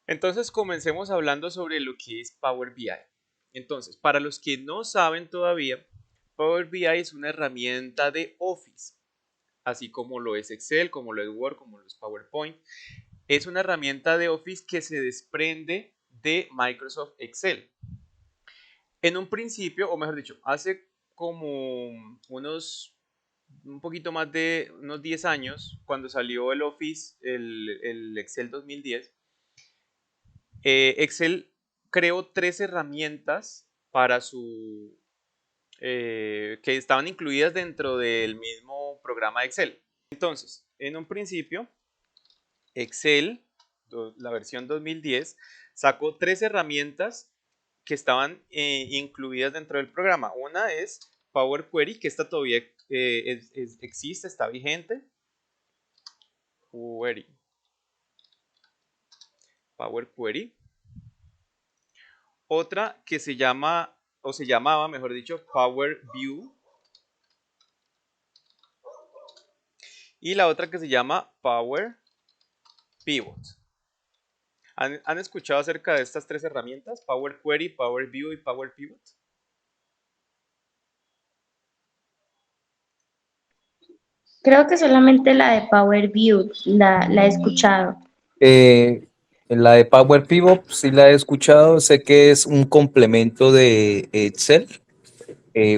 Entonces comencemos hablando sobre lo que es Power BI. Entonces, para los que no saben todavía, Power BI es una herramienta de Office, así como lo es Excel, como lo es Word, como lo es PowerPoint. Es una herramienta de Office que se desprende de Microsoft Excel. En un principio, o mejor dicho, hace como un poquito más de unos 10 años, cuando salió el Office, el Excel 2010, Excel creó tres herramientas para que estaban incluidas dentro del mismo programa de Excel. Entonces, en un principio, Excel, la versión 2010, sacó tres herramientas que estaban incluidas dentro del programa. Una es Power Query, que esta todavía existe, está vigente. Query, Power Query. Otra que se llama, o se llamaba, mejor dicho, Power View. Y la otra que se llama Power Pivot. ¿Han escuchado acerca de estas tres herramientas? Power Query, Power View y Power Pivot. Creo que solamente la de Power View la he escuchado. Eh, la de Power Pivot sí la he escuchado, sé que es un complemento de Excel.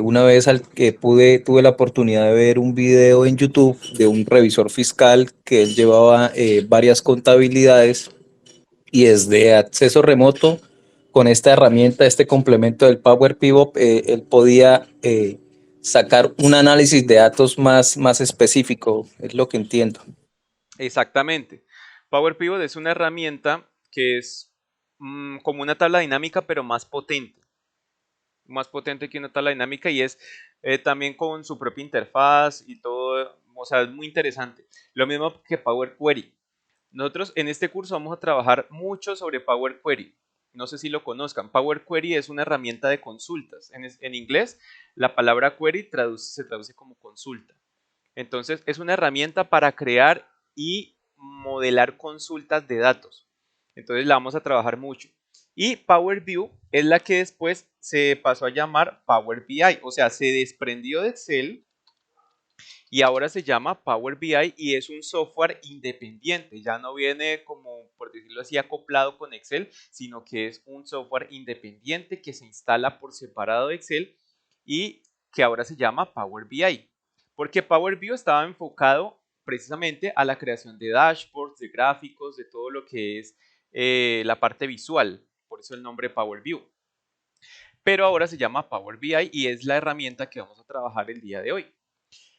Una vez al que tuve la oportunidad de ver un video en YouTube de un revisor fiscal que él llevaba varias contabilidades y desde acceso remoto con esta herramienta, este complemento del Power Pivot, él podía sacar un análisis de datos más específico, es lo que entiendo. Exactamente. Power Pivot es una herramienta que es como una tabla dinámica, pero más potente que una tabla dinámica y es también con su propia interfaz y todo, o sea, es muy interesante. Lo mismo que Power Query. Nosotros en este curso vamos a trabajar mucho sobre Power Query. No sé si lo conozcan. Power Query es una herramienta de consultas. En inglés, la palabra query se traduce como consulta. Entonces, es una herramienta para crear y modelar consultas de datos. Entonces, la vamos a trabajar mucho. Y Power View es la que después se pasó a llamar Power BI, o sea, se desprendió de Excel y ahora se llama Power BI y es un software independiente. Ya no viene como, por decirlo así, acoplado con Excel, sino que es un software independiente que se instala por separado de Excel y que ahora se llama Power BI. Porque Power BI estaba enfocado precisamente a la creación de dashboards, de gráficos, de todo lo que es la parte visual. Por eso el nombre Power BI. Pero ahora se llama Power BI y es la herramienta que vamos a trabajar el día de hoy.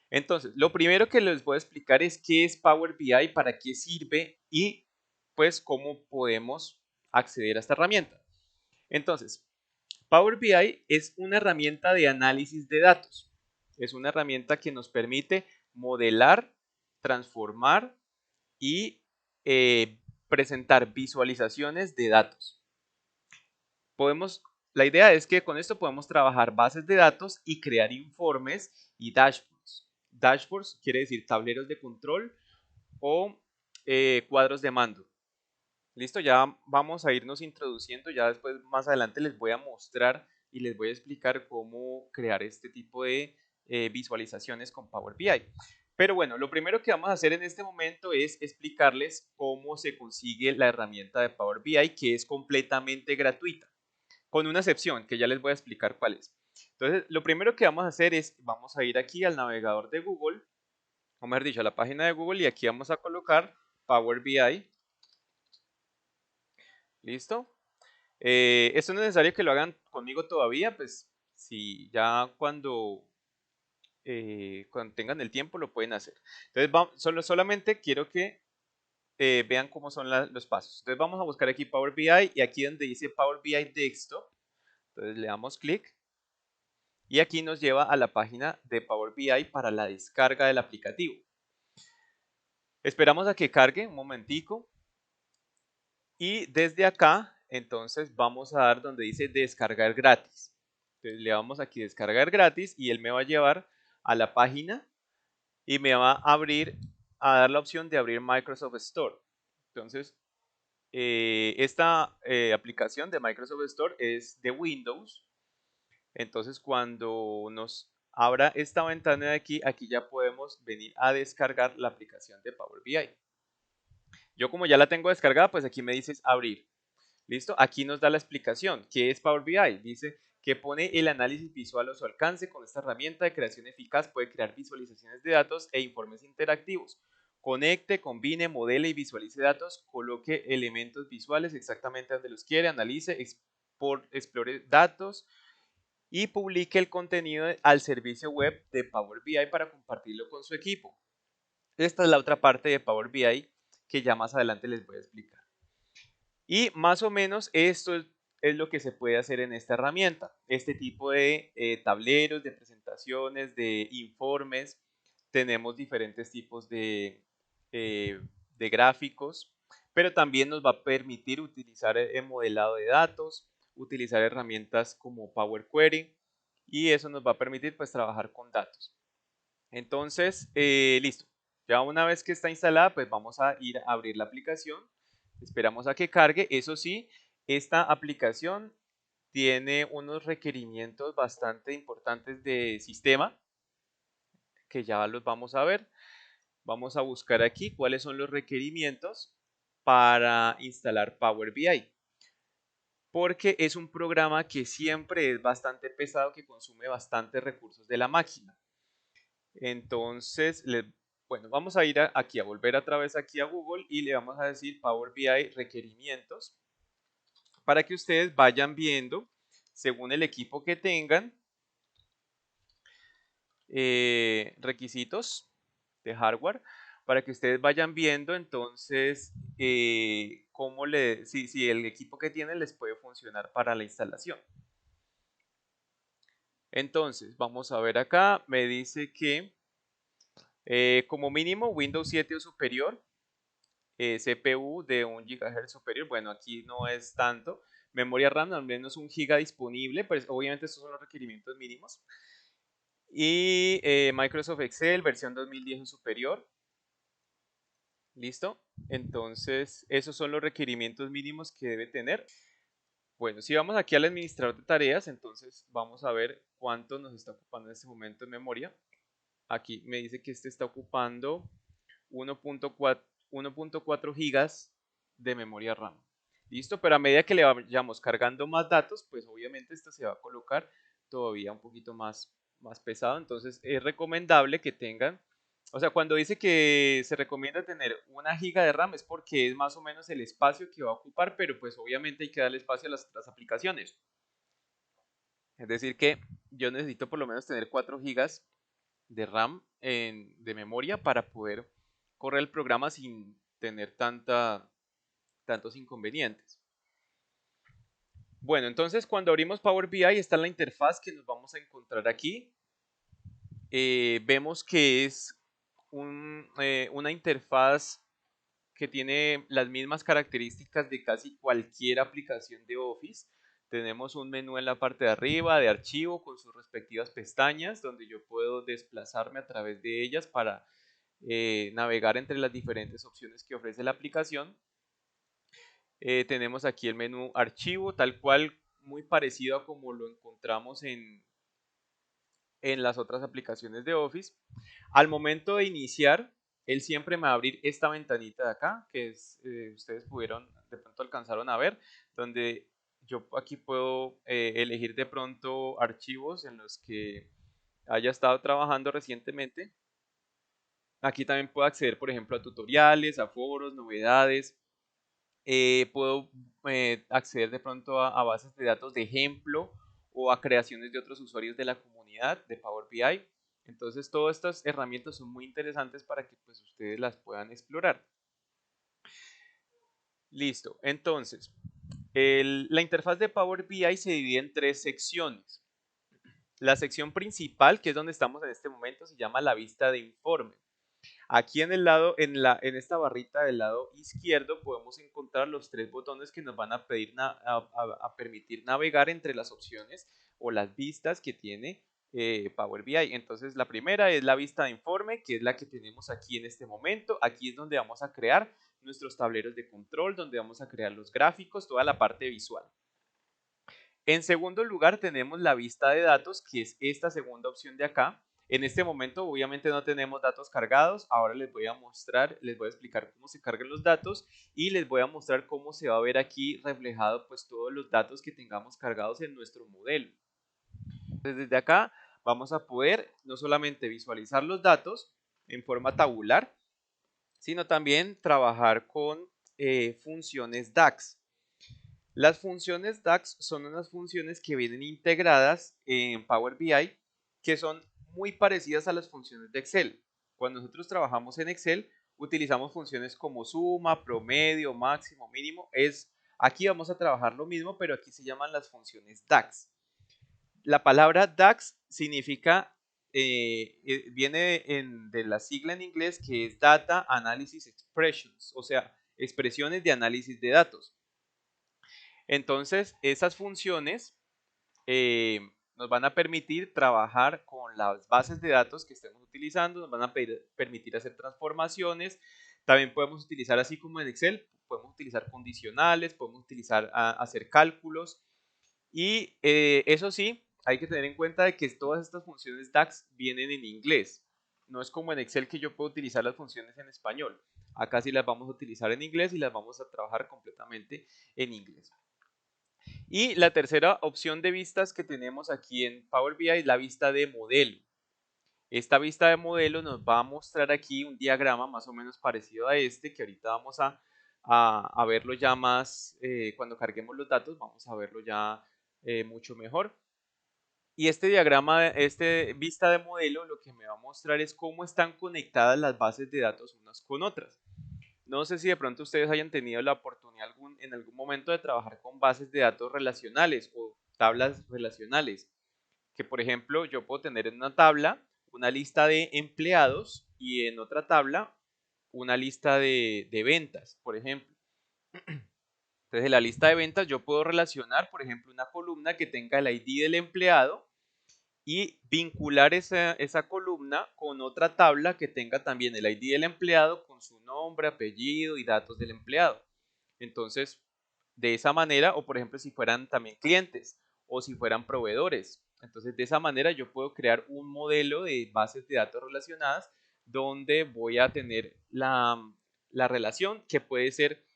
Entonces, lo primero que les voy a explicar es qué es Power BI, para qué sirve y pues cómo podemos acceder a esta herramienta. Entonces, Power BI es una herramienta de análisis de datos. Es una herramienta que nos permite modelar, transformar y presentar visualizaciones de datos. Podemos, la idea es que con esto podemos trabajar bases de datos y crear informes y dashboards. Dashboards quiere decir tableros de control o cuadros de mando. Listo, ya vamos a irnos introduciendo, ya después más adelante les voy a mostrar y les voy a explicar cómo crear este tipo de visualizaciones con Power BI. Pero bueno, lo primero que vamos a hacer en este momento es explicarles cómo se consigue la herramienta de Power BI, que es completamente gratuita con una excepción que ya les voy a explicar cuál es. Entonces, lo primero que vamos a hacer es, vamos a ir aquí al navegador de Google, o mejor dicho, a la página de Google y aquí vamos a colocar Power BI. ¿Listo? Esto no es necesario que lo hagan conmigo todavía, pues si ya cuando tengan el tiempo lo pueden hacer. Entonces, solamente quiero que vean cómo son los pasos. Entonces, vamos a buscar aquí Power BI y aquí donde dice Power BI Desktop, entonces le damos clic. Y aquí nos lleva a la página de Power BI para la descarga del aplicativo. Esperamos a que cargue un momentico y desde acá entonces vamos a dar donde dice descargar gratis. Entonces le damos aquí descargar gratis y él me va a llevar a la página y me va a dar la opción de abrir Microsoft Store. Entonces esta aplicación de Microsoft Store es de Windows. Entonces, cuando nos abra esta ventana de aquí, aquí ya podemos venir a descargar la aplicación de Power BI. Yo como ya la tengo descargada, pues aquí me dices abrir. ¿Listo? Aquí nos da la explicación. ¿Qué es Power BI? Dice que pone el análisis visual a su alcance. Con esta herramienta de creación eficaz puede crear visualizaciones de datos e informes interactivos. Conecte, combine, modele y visualice datos. Coloque elementos visuales exactamente donde los quiere. Analice, explore datos y publique el contenido al servicio web de Power BI para compartirlo con su equipo. Esta es la otra parte de Power BI que ya más adelante les voy a explicar. Y más o menos esto es lo que se puede hacer en esta herramienta. Este tipo de tableros, de presentaciones, de informes. Tenemos diferentes tipos de gráficos, pero también nos va a permitir utilizar el modelado de datos, utilizar herramientas como Power Query, y eso nos va a permitir pues trabajar con datos. Entonces, listo. Ya una vez que está instalada, pues vamos a ir a abrir la aplicación. Esperamos a que cargue. Eso sí, esta aplicación tiene unos requerimientos bastante importantes de sistema, que ya los vamos a ver. Vamos a buscar aquí cuáles son los requerimientos para instalar Power BI. Porque es un programa que siempre es bastante pesado, que consume bastantes recursos de la máquina. Entonces, bueno, vamos a ir aquí a volver otra vez aquí a Google y le vamos a decir Power BI requerimientos para que ustedes vayan viendo según el equipo que tengan requisitos de hardware para que ustedes vayan viendo entonces si el equipo que tienen les puede funcionar para la instalación. Entonces, vamos a ver acá, me dice que como mínimo Windows 7 o superior, CPU de 1 GHz superior, bueno, aquí no es tanto. Memoria RAM al menos 1 GB disponible, pues obviamente estos son los requerimientos mínimos. Y Microsoft Excel versión 2010 o superior. ¿Listo? Entonces, esos son los requerimientos mínimos que debe tener. Bueno, si vamos aquí al administrador de tareas, entonces vamos a ver cuánto nos está ocupando en este momento en memoria. Aquí me dice que este está ocupando 1.4 gigas de memoria RAM. ¿Listo? Pero a medida que le vayamos cargando más datos, pues obviamente esto se va a colocar todavía un poquito más pesado. Entonces es recomendable que tengan, o sea, cuando dice que se recomienda tener 1 giga de RAM es porque es más o menos el espacio que va a ocupar, pero pues obviamente hay que darle espacio a las otras aplicaciones. Es decir que yo necesito por lo menos tener 4 gigas de RAM de memoria para poder correr el programa sin tener tantos inconvenientes. Bueno, entonces cuando abrimos Power BI está la interfaz que nos vamos a encontrar aquí. Vemos que es una interfaz que tiene las mismas características de casi cualquier aplicación de Office. Tenemos un menú en la parte de arriba de archivo con sus respectivas pestañas donde yo puedo desplazarme a través de ellas para navegar entre las diferentes opciones que ofrece la aplicación. Tenemos aquí el menú archivo, tal cual, muy parecido a como lo encontramos en las otras aplicaciones de Office. Al momento de iniciar, él siempre me va a abrir esta ventanita de acá, que es, ustedes de pronto alcanzaron a ver, donde yo aquí puedo elegir de pronto archivos en los que haya estado trabajando recientemente. Aquí también puedo acceder, por ejemplo, a tutoriales, a foros, novedades. Puedo acceder de pronto a bases de datos de ejemplo o a creaciones de otros usuarios de la comunidad de Power BI. Entonces, todas estas herramientas son muy interesantes para que pues, ustedes las puedan explorar. Listo. Entonces, la interfaz de Power BI se divide en 3 secciones. La sección principal, que es donde estamos en este momento, se llama la vista de informe. Aquí en el lado, en esta barrita del lado izquierdo podemos encontrar los 3 botones que nos van a permitir navegar entre las opciones o las vistas que tiene Power BI. Entonces la primera es la vista de informe, que es la que tenemos aquí en este momento. Aquí es donde vamos a crear nuestros tableros de control, donde vamos a crear los gráficos, toda la parte visual. En segundo lugar tenemos la vista de datos, que es esta segunda opción de acá. En este momento obviamente no tenemos datos cargados, ahora les voy a mostrar, les voy a explicar cómo se cargan los datos y les voy a mostrar cómo se va a ver aquí reflejado pues todos los datos que tengamos cargados en nuestro modelo. Entonces desde acá vamos a poder no solamente visualizar los datos en forma tabular, sino también trabajar con funciones DAX. Las funciones DAX son unas funciones que vienen integradas en Power BI que son muy parecidas a las funciones de Excel. Cuando nosotros trabajamos en Excel, utilizamos funciones como suma, promedio, máximo, mínimo. Aquí vamos a trabajar lo mismo, pero aquí se llaman las funciones DAX. La palabra DAX significa, viene de la sigla en inglés que es Data Analysis Expressions, o sea, expresiones de análisis de datos. Entonces, esas funciones nos van a permitir trabajar con las bases de datos que estemos utilizando, nos van a permitir hacer transformaciones. También podemos utilizar, así como en Excel, podemos utilizar condicionales, podemos utilizar hacer cálculos. Y eso sí, hay que tener en cuenta de que todas estas funciones DAX vienen en inglés. No es como en Excel que yo puedo utilizar las funciones en español. Acá sí las vamos a utilizar en inglés y las vamos a trabajar completamente en inglés. Y la tercera opción de vistas que tenemos aquí en Power BI es la vista de modelo. Esta vista de modelo nos va a mostrar aquí un diagrama más o menos parecido a este, que ahorita vamos a verlo ya más, cuando carguemos los datos, vamos a verlo ya mucho mejor. Y este diagrama, este vista de modelo, lo que me va a mostrar es cómo están conectadas las bases de datos unas con otras. No sé si de pronto ustedes hayan tenido la oportunidad en algún momento de trabajar con bases de datos relacionales o tablas relacionales. Que por ejemplo yo puedo tener en una tabla una lista de empleados y en otra tabla una lista de ventas, por ejemplo. Entonces en la lista de ventas yo puedo relacionar, por ejemplo, una columna que tenga el ID del empleado y vincular esa columna con otra tabla que tenga también el ID del empleado con su nombre, apellido y datos del empleado. Entonces, de esa manera, o por ejemplo, si fueran también clientes o si fueran proveedores. Entonces, de esa manera yo puedo crear un modelo de bases de datos relacionadas donde voy a tener la relación que puede ser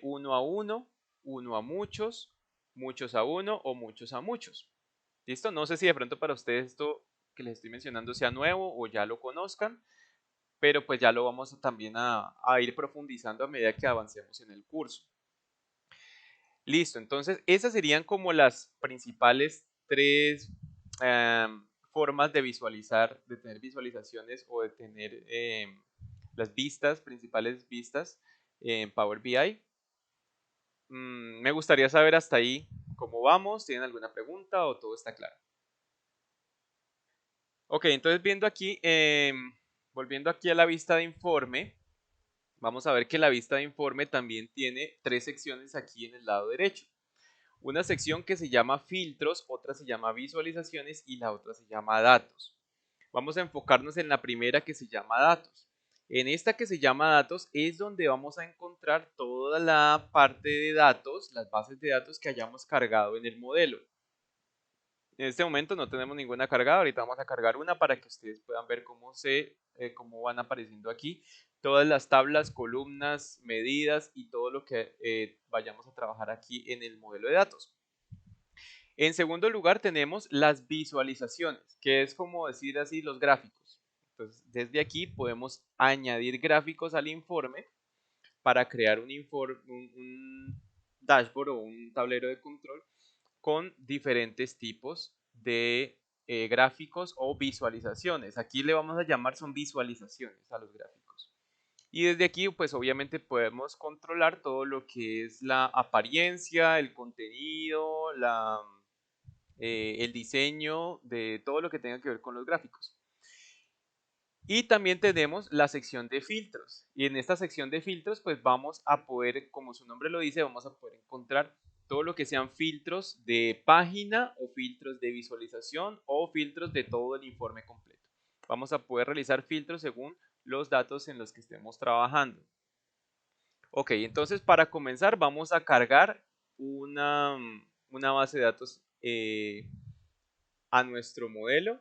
uno a uno, uno a muchos, muchos a uno o muchos a muchos. ¿Listo? No sé si de pronto para ustedes esto que les estoy mencionando sea nuevo o ya lo conozcan, pero pues ya lo vamos también a ir profundizando a medida que avancemos en el curso. Listo, entonces esas serían como las principales tres formas de visualizar, de tener visualizaciones o de tener las vistas, principales vistas en Power BI. Me gustaría saber hasta ahí cómo vamos, ¿tienen alguna pregunta o todo está claro? Ok, entonces viendo aquí, volviendo aquí a la vista de informe, vamos a ver que la vista de informe también tiene tres secciones aquí en el lado derecho. Una sección que se llama filtros, otra se llama visualizaciones y la otra se llama datos. Vamos a enfocarnos en la primera que se llama datos. En esta que se llama datos es donde vamos a encontrar toda la parte de datos, las bases de datos que hayamos cargado en el modelo. En este momento no tenemos ninguna cargada, ahorita vamos a cargar una para que ustedes puedan ver cómo van apareciendo aquí todas las tablas, columnas, medidas y todo lo que vayamos a trabajar aquí en el modelo de datos. En segundo lugar tenemos las visualizaciones, que es como decir así los gráficos. Entonces desde aquí podemos añadir gráficos al informe para crear un dashboard o un tablero de control con diferentes tipos de gráficos o visualizaciones. Aquí le vamos a llamar son visualizaciones a los gráficos. Y desde aquí, pues obviamente podemos controlar todo lo que es la apariencia, el contenido, el diseño de todo lo que tenga que ver con los gráficos. Y también tenemos la sección de filtros. Y en esta sección de filtros, pues vamos a poder, como su nombre lo dice, vamos a poder encontrar todo lo que sean filtros de página o filtros de visualización o filtros de todo el informe completo. Vamos a poder realizar filtros según los datos en los que estemos trabajando. Ok, entonces para comenzar vamos a cargar una base de datos a nuestro modelo.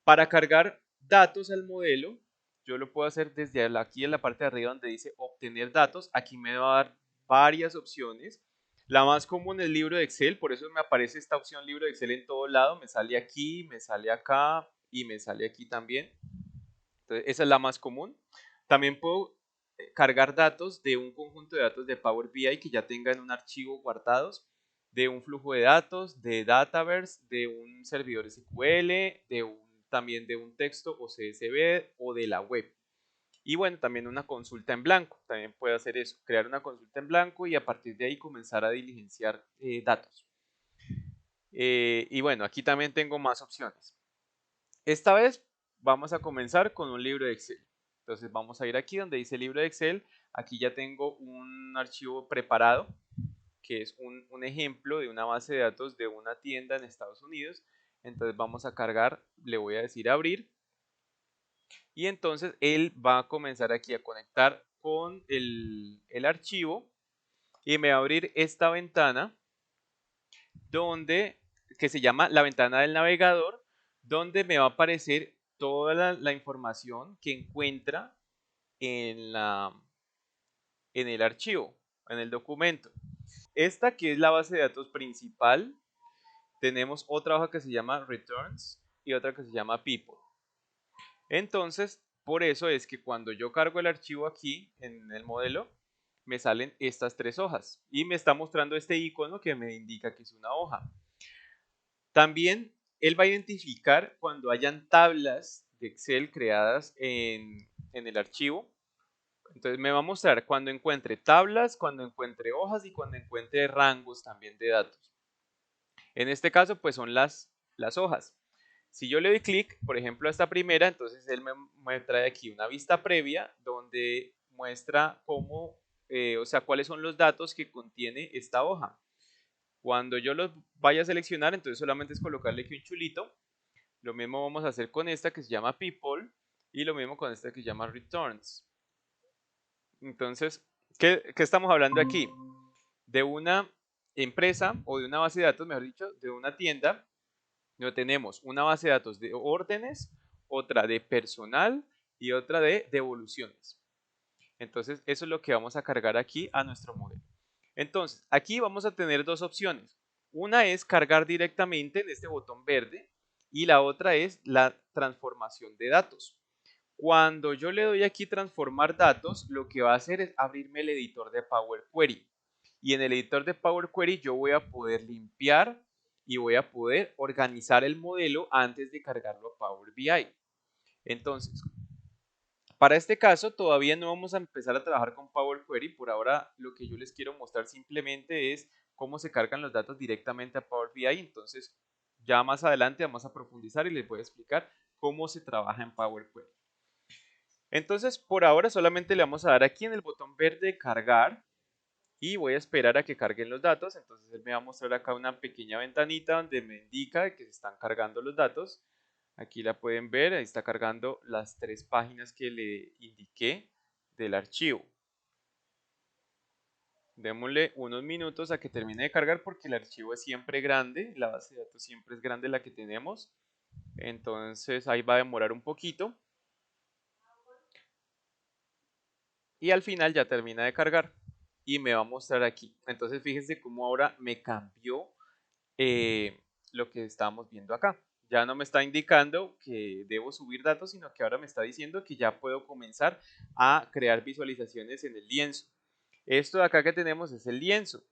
Para cargar datos al modelo, yo lo puedo hacer desde aquí en la parte de arriba donde dice obtener datos. Aquí me va a dar varias opciones. La más común es libro de Excel, por eso me aparece esta opción libro de Excel en todo lado. Me sale aquí, me sale acá y me sale aquí también. Entonces, esa es la más común. También puedo cargar datos de un conjunto de datos de Power BI que ya tenga en un archivo guardados, de un flujo de datos, de Dataverse, de un servidor SQL, también de un texto o CSV o de la web. Y bueno, también una consulta en blanco. También puedo hacer eso, crear una consulta en blanco y a partir de ahí comenzar a diligenciar datos. Y bueno, aquí también tengo más opciones. Esta vez vamos a comenzar con un libro de Excel. Entonces vamos a ir aquí donde dice libro de Excel. Aquí ya tengo un archivo preparado, que es un ejemplo de una base de datos de una tienda en Estados Unidos. Entonces vamos a cargar, le voy a decir abrir. Y entonces él va a comenzar aquí a conectar con el archivo y me va a abrir esta ventana que se llama la ventana del navegador, donde me va a aparecer toda la información que encuentra en el archivo, en el documento. Esta que es la base de datos principal, tenemos otra hoja que se llama Returns y otra que se llama People. Entonces, por eso es que cuando yo cargo el archivo aquí en el modelo, me salen estas tres hojas y me está mostrando este icono que me indica que es una hoja. También él va a identificar cuando hayan tablas de Excel creadas en el archivo. Entonces me va a mostrar cuando encuentre tablas, cuando encuentre hojas y cuando encuentre rangos también de datos. En este caso, pues son las hojas. Si yo le doy clic, por ejemplo, a esta primera, entonces él me trae aquí una vista previa donde muestra cómo, o sea, cuáles son los datos que contiene esta hoja. Cuando yo los vaya a seleccionar, entonces solamente es colocarle aquí un chulito. Lo mismo vamos a hacer con esta que se llama People y lo mismo con esta que se llama Returns. Entonces, ¿qué estamos hablando aquí? De una empresa o de una base de datos, mejor dicho, de una tienda, donde tenemos una base de datos de órdenes, otra de personal y otra de devoluciones. Entonces, eso es lo que vamos a cargar aquí a nuestro modelo. Entonces, aquí vamos a tener dos opciones. Una es cargar directamente en este botón verde y la otra es la transformación de datos. Cuando yo le doy aquí transformar datos, lo que va a hacer es abrirme el editor de Power Query. Y en el editor de Power Query yo voy a poder limpiar y voy a poder organizar el modelo antes de cargarlo a Power BI. Entonces, para este caso todavía no vamos a empezar a trabajar con Power Query. Por ahora lo que yo les quiero mostrar simplemente es cómo se cargan los datos directamente a Power BI. Entonces, ya más adelante vamos a profundizar y les voy a explicar cómo se trabaja en Power Query. Entonces, por ahora solamente le vamos a dar aquí en el botón verde cargar y voy a esperar a que carguen los datos. Entonces él me va a mostrar acá una pequeña ventanita donde me indica que se están cargando los datos. Aquí la pueden ver, ahí está cargando las tres páginas que le indiqué del archivo. Démosle unos minutos a que termine de cargar porque el archivo es siempre grande, la base de datos siempre es grande la que tenemos. Entonces ahí va a demorar un poquito. Y al final ya termina de cargar y me va a mostrar aquí. Entonces fíjense cómo ahora me cambió lo que estábamos viendo acá. Ya no me está indicando que debo subir datos, sino que ahora me está diciendo que ya puedo comenzar a crear visualizaciones en el lienzo. Esto de acá que tenemos es el lienzo.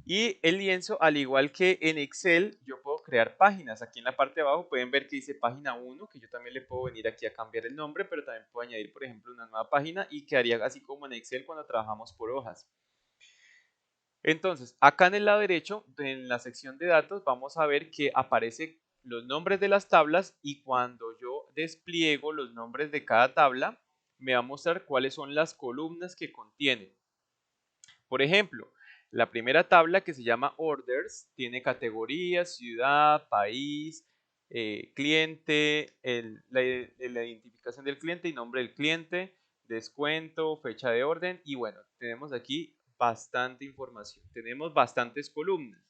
Y el lienzo, al igual que en Excel, yo puedo crear páginas. Aquí en la parte de abajo pueden ver que dice página 1, que yo también le puedo venir aquí a cambiar el nombre, pero también puedo añadir, por ejemplo, una nueva página y quedaría así como en Excel cuando trabajamos por hojas. Entonces, acá en el lado derecho, en la sección de datos, vamos a ver que aparecen los nombres de las tablas y cuando yo despliego los nombres de cada tabla, me va a mostrar cuáles son las columnas que contienen. Por ejemplo, La primera tabla, que se llama Orders, tiene categorías, ciudad, país, cliente, la identificación del cliente y nombre del cliente, descuento, fecha de orden y bueno, tenemos aquí bastante información, tenemos bastantes columnas.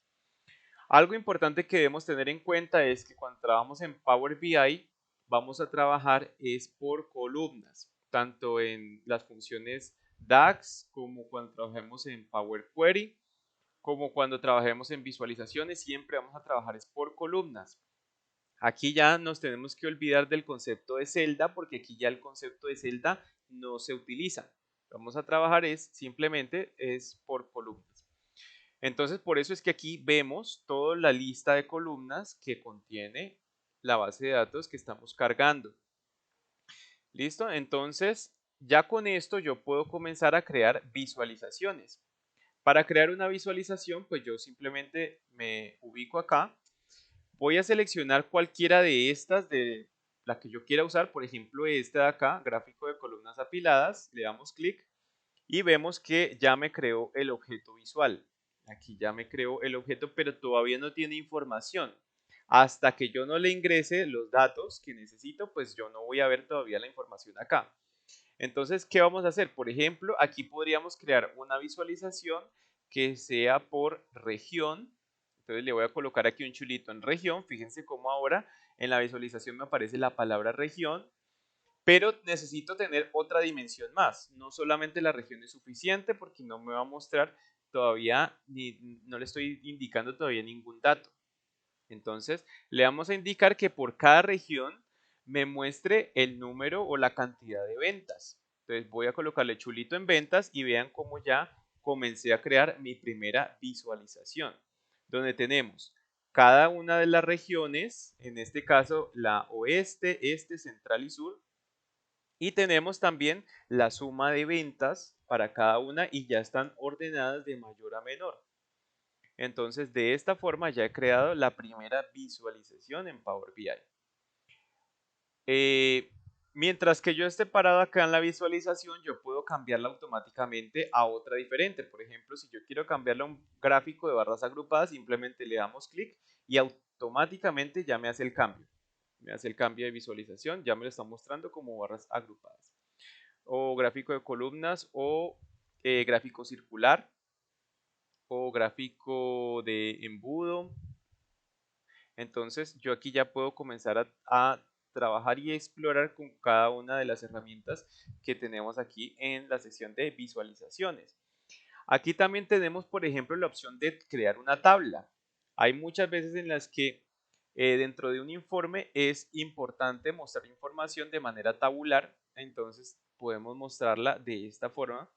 Algo importante que debemos tener en cuenta es que cuando trabajamos en Power BI vamos a trabajar es por columnas, tanto en las funciones DAX como cuando trabajemos en Power Query, como cuando trabajemos en visualizaciones, siempre vamos a trabajar es por columnas. Aquí ya nos tenemos que olvidar del concepto de celda porque aquí ya el concepto de celda no se utiliza. Vamos a trabajar es simplemente es por columnas. Entonces, por eso es que aquí vemos toda la lista de columnas que contiene la base de datos que estamos cargando. ¿Listo? Entonces, ya con esto yo puedo comenzar a crear visualizaciones. Para crear una visualización, pues yo simplemente me ubico acá. Voy a seleccionar cualquiera de estas, de la que yo quiera usar, por ejemplo esta de acá, gráfico de columnas apiladas, le damos clic y vemos que ya me creó el objeto visual. Aquí ya me creó el objeto, pero todavía no tiene información. Hasta que yo no le ingrese los datos que necesito, pues yo no voy a ver todavía la información acá. Entonces, ¿qué vamos a hacer? Por ejemplo, aquí podríamos crear una visualización que sea por región. Entonces le voy a colocar aquí un chulito en región. Fíjense cómo ahora en la visualización me aparece la palabra región, pero necesito tener otra dimensión más. No solamente la región es suficiente porque no me va a mostrar todavía, no le estoy indicando todavía ningún dato. Entonces le vamos a indicar que por cada región me muestre el número o la cantidad de ventas. Entonces voy a colocarle chulito en ventas y vean cómo ya comencé a crear mi primera visualización, donde tenemos cada una de las regiones, en este caso la oeste, este, central y sur, y tenemos también la suma de ventas para cada una y ya están ordenadas de mayor a menor. Entonces, de esta forma ya he creado la primera visualización en Power BI. Mientras que yo esté parado acá en la visualización, yo puedo cambiarla automáticamente a otra diferente. Por ejemplo, si yo quiero cambiarla a un gráfico de barras agrupadas, simplemente le damos clic y automáticamente ya me hace el cambio. Me hace el cambio de visualización, ya me lo está mostrando como barras agrupadas. O gráfico de columnas o gráfico circular o gráfico de embudo. Entonces yo aquí ya puedo comenzar a trabajar y explorar con cada una de las herramientas que tenemos aquí en la sección de visualizaciones. Aquí también tenemos, por ejemplo, la opción de crear una tabla. Hay muchas veces en las que dentro de un informe es importante mostrar información de manera tabular, entonces podemos mostrarla de esta forma,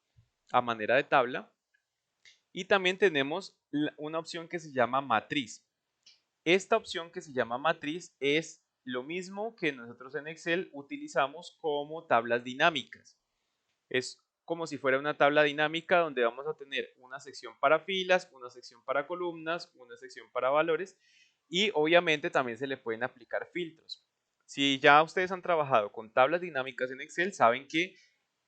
a manera de tabla. Y también tenemos una opción que se llama matriz. Esta opción que se llama matriz es lo mismo que nosotros en Excel utilizamos como tablas dinámicas. Es como si fuera una tabla dinámica donde vamos a tener una sección para filas, una sección para columnas, una sección para valores y obviamente también se le pueden aplicar filtros. Si ya ustedes han trabajado con tablas dinámicas en Excel, saben que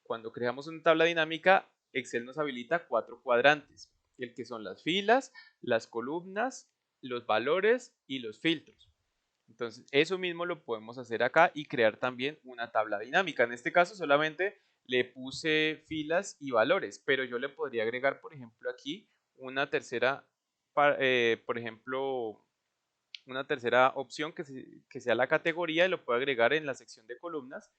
cuando creamos una tabla dinámica, Excel nos habilita 4 cuadrantes, el que son las filas, las columnas, los valores y los filtros. Entonces, eso mismo lo podemos hacer acá y crear también una tabla dinámica. En este caso solamente le puse filas y valores, pero yo le podría agregar, por ejemplo, aquí una tercera, por ejemplo, una tercera opción que sea la categoría y lo puedo agregar en la sección de columnas.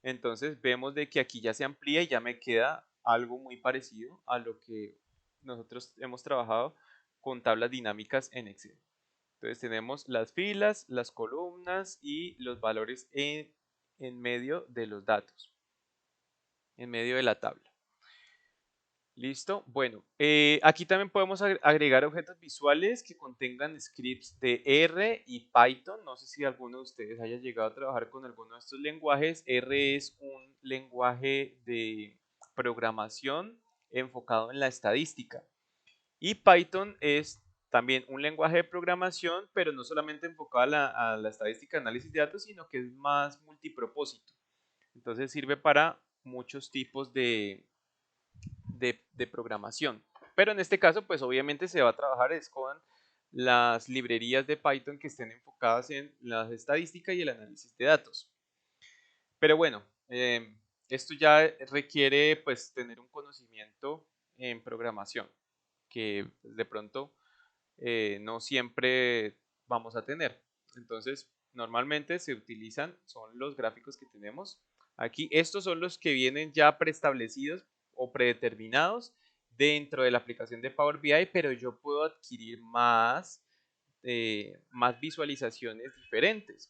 Entonces vemos de que aquí ya se amplía y ya me queda algo muy parecido a lo que nosotros hemos trabajado con tablas dinámicas en Excel. Entonces tenemos las filas, las columnas y los valores en medio de los datos, en medio de la tabla. ¿Listo? Bueno, aquí también podemos agregar objetos visuales que contengan scripts de R y Python. No sé si alguno de ustedes haya llegado a trabajar con alguno de estos lenguajes. R es un lenguaje de programación enfocado en la estadística. Y Python es también un lenguaje de programación, pero no solamente enfocado a la estadística, análisis de datos, sino que es más multipropósito. Entonces sirve para muchos tipos de programación. Pero en este caso, pues obviamente se va a trabajar es con las librerías de Python que estén enfocadas en las estadísticas y el análisis de datos. Pero bueno, esto ya requiere pues tener un conocimiento en programación que pues, de pronto no siempre vamos a tener. Entonces, normalmente se utilizan, son los gráficos que tenemos aquí. Estos son los que vienen ya preestablecidos o predeterminados dentro de la aplicación de Power BI, pero yo puedo adquirir más visualizaciones diferentes.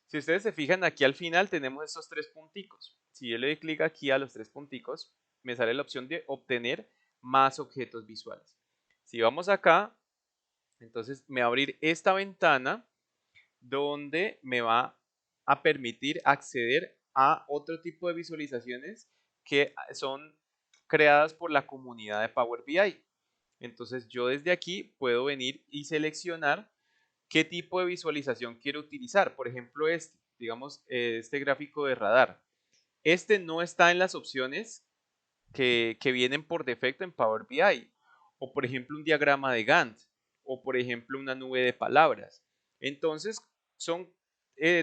Si ustedes se fijan, aquí al final tenemos estos tres punticos. Si yo le doy clic aquí a los tres punticos, me sale la opción de obtener más objetos visuales. Si vamos acá, entonces me va a abrir esta ventana donde me va a permitir acceder a otro tipo de visualizaciones que son creadas por la comunidad de Power BI. Entonces yo desde aquí puedo venir y seleccionar qué tipo de visualización quiero utilizar. Por ejemplo, digamos, este gráfico de radar. Este no está en las opciones que vienen por defecto en Power BI. O por ejemplo, un diagrama de Gantt. O por ejemplo, una nube de palabras. Entonces,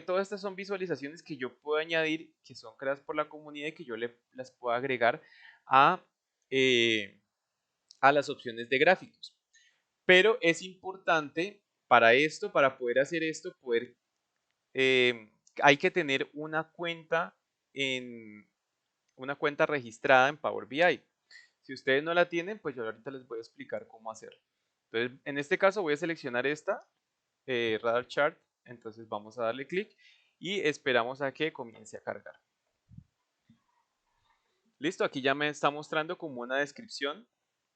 todas estas son visualizaciones que yo puedo añadir, que son creadas por la comunidad y que yo las puedo agregar a, eh, a las opciones de gráficos. Pero es importante para esto, para poder hacer esto, hay que tener una cuenta registrada en Power BI. Si ustedes no la tienen, pues yo ahorita les voy a explicar cómo hacerlo. Entonces, en este caso voy a seleccionar esta, Radar Chart. Entonces vamos a darle clic y esperamos a que comience a cargar. Listo, aquí ya me está mostrando como una descripción.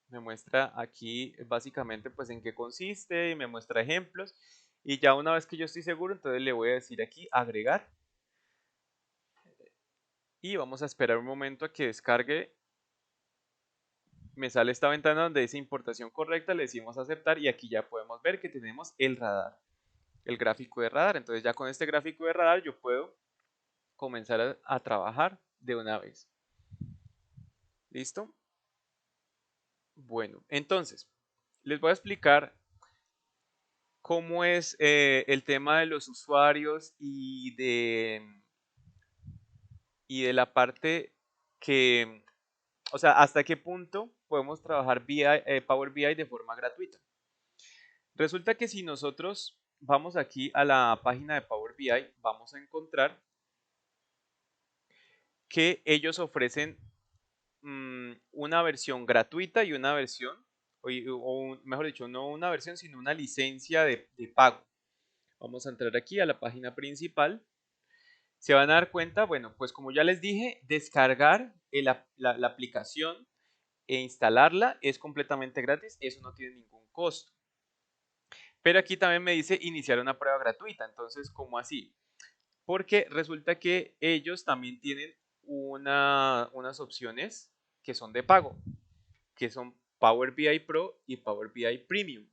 Me muestra aquí básicamente pues en qué consiste y me muestra ejemplos. Y ya una vez que yo estoy seguro, entonces le voy a decir aquí agregar. Y vamos a esperar un momento a que descargue. Me sale esta ventana donde dice importación correcta, le decimos aceptar y aquí ya podemos ver que tenemos el radar, el gráfico de radar. Entonces ya con este gráfico de radar yo puedo comenzar a trabajar de una vez. ¿Listo? Bueno, entonces les voy a explicar cómo es el tema de los usuarios y de la parte que, o sea, hasta qué punto podemos trabajar Power BI de forma gratuita. Resulta que si nosotros vamos aquí a la página de Power BI, vamos a encontrar que ellos ofrecen una versión gratuita y una versión, mejor dicho, no una versión, sino una licencia de pago. Vamos a entrar aquí a la página principal. Se van a dar cuenta, bueno, pues como ya les dije, descargar la aplicación e instalarla es completamente gratis, eso no tiene ningún costo. Pero aquí también me dice iniciar una prueba gratuita, entonces, ¿cómo así? Porque resulta que ellos también tienen unas opciones que son de pago, que son Power BI Pro y Power BI Premium.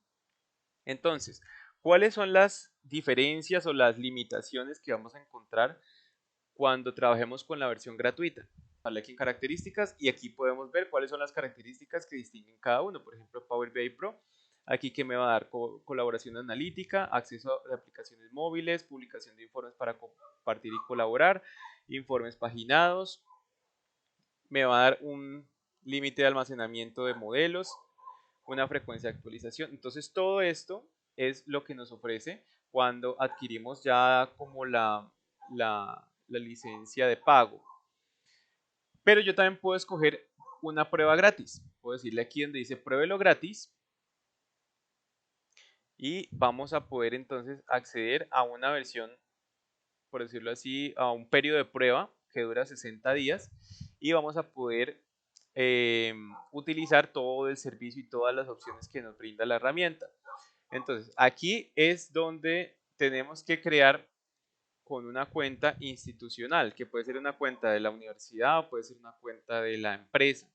Entonces, ¿cuáles son las diferencias o las limitaciones que vamos a encontrar cuando trabajemos con la versión gratuita? Vale, aquí en características y aquí podemos ver cuáles son las características que distinguen cada uno. Por ejemplo, Power BI Pro, aquí que me va a dar colaboración analítica, acceso a aplicaciones móviles, publicación de informes para compartir y colaborar, informes paginados, me va a dar un límite de almacenamiento de modelos, una frecuencia de actualización. Entonces todo esto es lo que nos ofrece cuando adquirimos ya como la licencia de pago. Pero yo también puedo escoger una prueba gratis. Puedo decirle aquí donde dice pruébelo gratis. Y vamos a poder entonces acceder a una versión, por decirlo así, a un periodo de prueba que dura 60 días. Y vamos a poder utilizar todo el servicio y todas las opciones que nos brinda la herramienta. Entonces, aquí es donde tenemos que crear con una cuenta institucional, que puede ser una cuenta de la universidad o puede ser una cuenta de la empresa.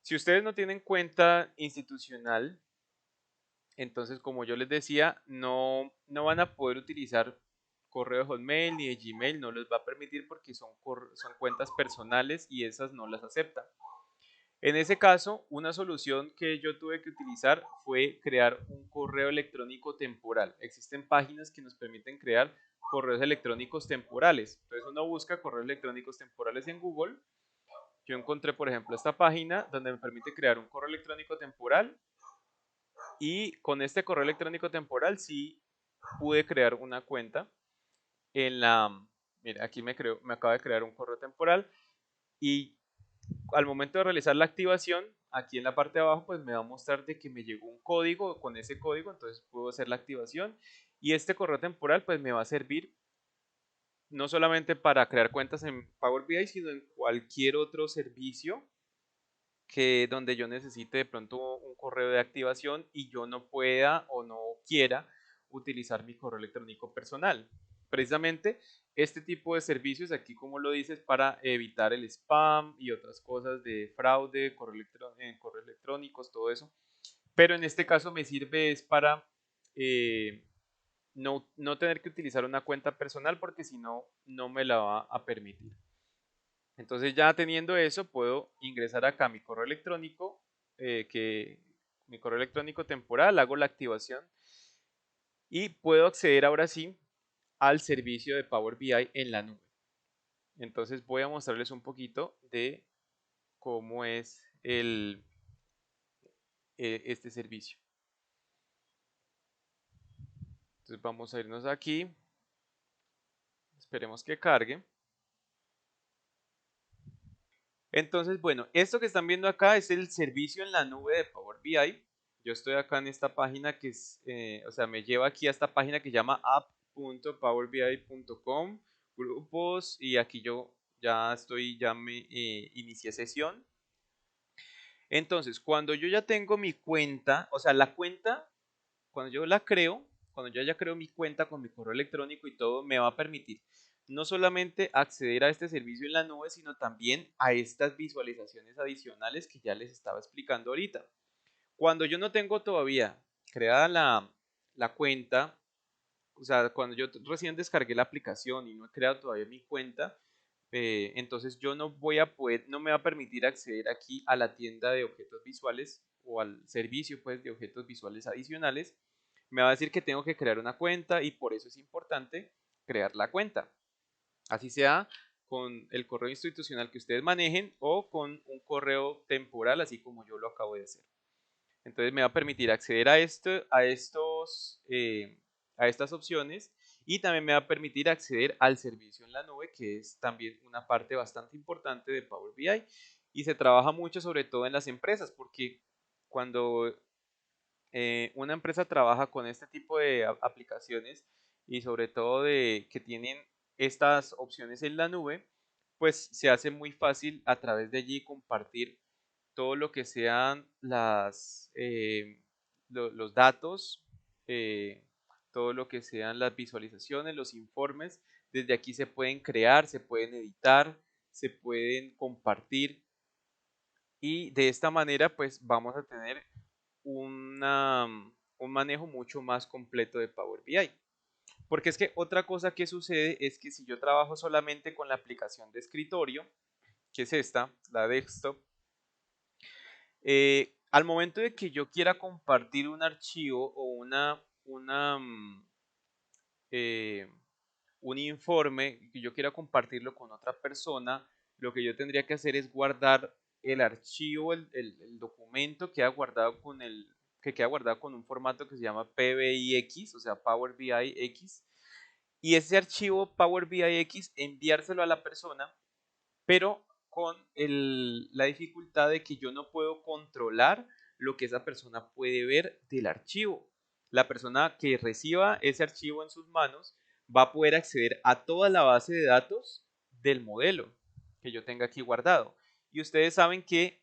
Si ustedes no tienen cuenta institucional, entonces como yo les decía, no van a poder utilizar correo de Hotmail ni de Gmail, no les va a permitir porque son cuentas personales y esas no las aceptan. En ese caso, una solución que yo tuve que utilizar fue crear un correo electrónico temporal. Existen páginas que nos permiten crear correos electrónicos temporales. Entonces uno busca correos electrónicos temporales en Google. Yo encontré, por ejemplo, esta página donde me permite crear un correo electrónico temporal y con este correo electrónico temporal sí pude crear una cuenta en la... Mira, aquí me acaba de crear un correo temporal y al momento de realizar la activación, aquí en la parte de abajo, pues me va a mostrar de que me llegó un código, con ese código, entonces puedo hacer la activación y este correo temporal pues me va a servir no solamente para crear cuentas en Power BI, sino en cualquier otro servicio que donde yo necesite de pronto un correo de activación y yo no pueda o no quiera utilizar mi correo electrónico personal. Precisamente este tipo de servicios aquí, como lo dices, para evitar el spam y otras cosas de fraude, correos electrónicos, todo eso. Pero en este caso me sirve es para no tener que utilizar una cuenta personal porque si no, no me la va a permitir. Entonces ya teniendo eso, puedo ingresar acá a mi correo electrónico, mi correo electrónico temporal, hago la activación y puedo acceder ahora sí al servicio de Power BI en la nube. Entonces voy a mostrarles un poquito de cómo es este servicio. Entonces vamos a irnos aquí, esperemos que cargue. Entonces, bueno, esto que están viendo acá es el servicio en la nube de Power BI. Yo estoy acá en esta página que es, o sea, me lleva aquí a esta página que se llama app.powerbi.com, grupos, y aquí yo ya me inicié sesión. Entonces, cuando yo ya tengo mi cuenta, o sea, la cuenta, cuando yo la creo, cuando yo ya creo mi cuenta con mi correo electrónico y todo, me va a permitir no solamente acceder a este servicio en la nube, sino también a estas visualizaciones adicionales que ya les estaba explicando ahorita. Cuando yo no tengo todavía creada la cuenta, o sea, cuando yo recién descargué la aplicación y no he creado todavía mi cuenta, entonces yo no voy a poder, no me va a permitir acceder aquí a la tienda de objetos visuales o al servicio pues de objetos visuales adicionales. Me va a decir que tengo que crear una cuenta y por eso es importante crear la cuenta. Así sea con el correo institucional que ustedes manejen o con un correo temporal, así como yo lo acabo de hacer. Entonces me va a permitir acceder a estas opciones y también me va a permitir acceder al servicio en la nube, que es también una parte bastante importante de Power BI y se trabaja mucho sobre todo en las empresas porque cuando una empresa trabaja con este tipo de aplicaciones y sobre todo de que tienen estas opciones en la nube, pues se hace muy fácil a través de allí compartir todo lo que sean los datos, todo lo que sean las visualizaciones, los informes. Desde aquí se pueden crear, se pueden editar, se pueden compartir y de esta manera pues vamos a tener un manejo mucho más completo de Power BI. Porque es que otra cosa que sucede es que si yo trabajo solamente con la aplicación de escritorio, que es esta, la desktop, al momento de que yo quiera compartir un archivo o eh, un informe, que yo quiera compartirlo con otra persona, lo que yo tendría que hacer es guardar el archivo, el documento que queda guardado con un formato que se llama PBIX, o sea, Power BI X, y ese archivo Power BI X enviárselo a la persona, pero con la dificultad de que yo no puedo controlar lo que esa persona puede ver del archivo. La persona que reciba ese archivo en sus manos va a poder acceder a toda la base de datos del modelo que yo tenga aquí guardado. Y ustedes saben que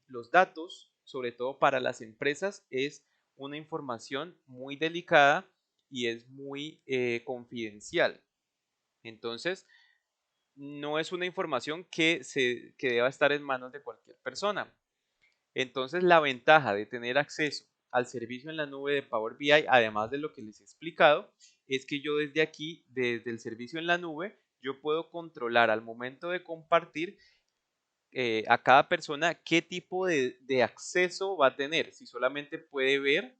los datos, sobre todo para las empresas, es una información muy delicada y es muy confidencial. Entonces, no es una información que deba estar en manos de cualquier persona. Entonces, la ventaja de tener acceso al servicio en la nube de Power BI, además de lo que les he explicado, es que yo desde aquí, desde el servicio en la nube, yo puedo controlar al momento de compartir a cada persona qué tipo de acceso va a tener, si solamente puede ver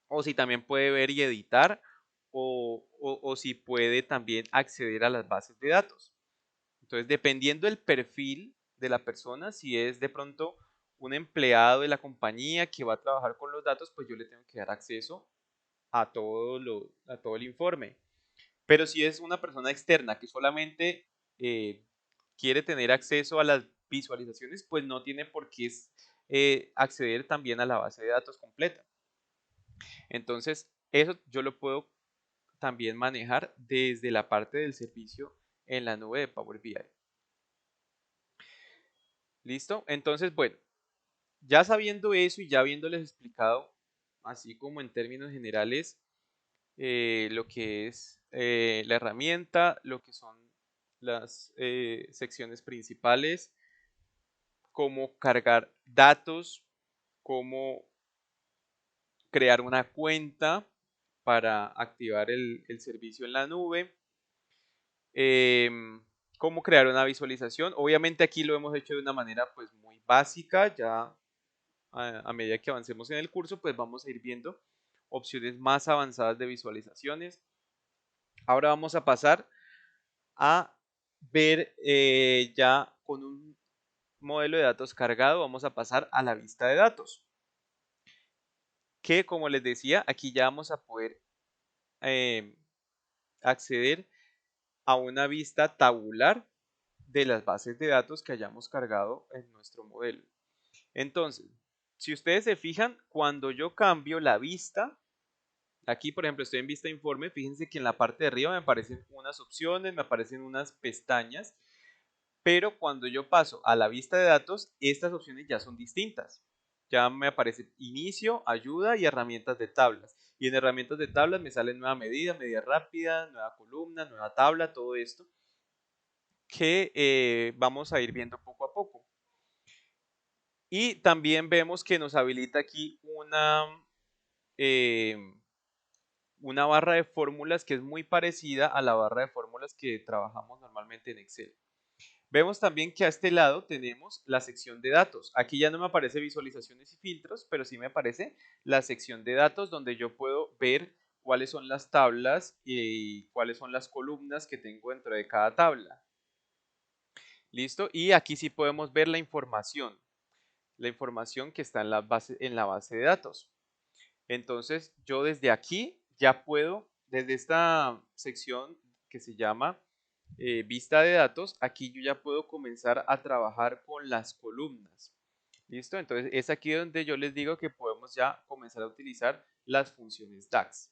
o si también puede ver y editar o si puede también acceder a las bases de datos. Entonces, dependiendo del perfil de la persona, si es de pronto un empleado de la compañía que va a trabajar con los datos, pues yo le tengo que dar acceso a todo el informe. Pero si es una persona externa que solamente eh, quiere tener acceso a las visualizaciones, pues no tiene por qué acceder también a la base de datos completa. Entonces, eso yo lo puedo también manejar desde la parte del servicio en la nube de Power BI. ¿Listo? Entonces, bueno, ya sabiendo eso y ya habiéndoles explicado, así como en términos generales, lo que es la herramienta, lo que son las secciones principales, cómo cargar datos, cómo crear una cuenta para activar el servicio en la nube, em, cómo crear una visualización. Obviamente aquí lo hemos hecho de una manera pues muy básica, ya a medida que avancemos en el curso pues vamos a ir viendo opciones más avanzadas de visualizaciones. Ahora vamos a pasar a ver ya con un modelo de datos cargado, vamos a pasar a la vista de datos. Que como les decía, aquí ya vamos a poder eh, acceder a una vista tabular de las bases de datos que hayamos cargado en nuestro modelo. Entonces, si ustedes se fijan, cuando yo cambio la vista, aquí por ejemplo estoy en vista informe, fíjense que en la parte de arriba me aparecen unas opciones, me aparecen unas pestañas, pero cuando yo paso a la vista de datos, estas opciones ya son distintas. Ya me aparece inicio, ayuda y herramientas de tablas. Y en herramientas de tablas me sale nueva medida, medida rápida, nueva columna, nueva tabla, todo esto que vamos a ir viendo poco a poco. Y también vemos que nos habilita aquí eh, una barra de fórmulas que es muy parecida a la barra de fórmulas que trabajamos normalmente en Excel. Vemos también que a este lado tenemos la sección de datos. Aquí ya no me aparece visualizaciones y filtros, pero sí me aparece la sección de datos donde yo puedo ver cuáles son las tablas y cuáles son las columnas que tengo dentro de cada tabla. ¿Listo? Y aquí sí podemos ver la información que está en la base de datos. Entonces, yo desde aquí ya puedo, desde esta sección que se llama vista de datos, aquí yo ya puedo comenzar a trabajar con las columnas. ¿Listo? Entonces, es aquí donde yo les digo que podemos ya comenzar a utilizar las funciones DAX.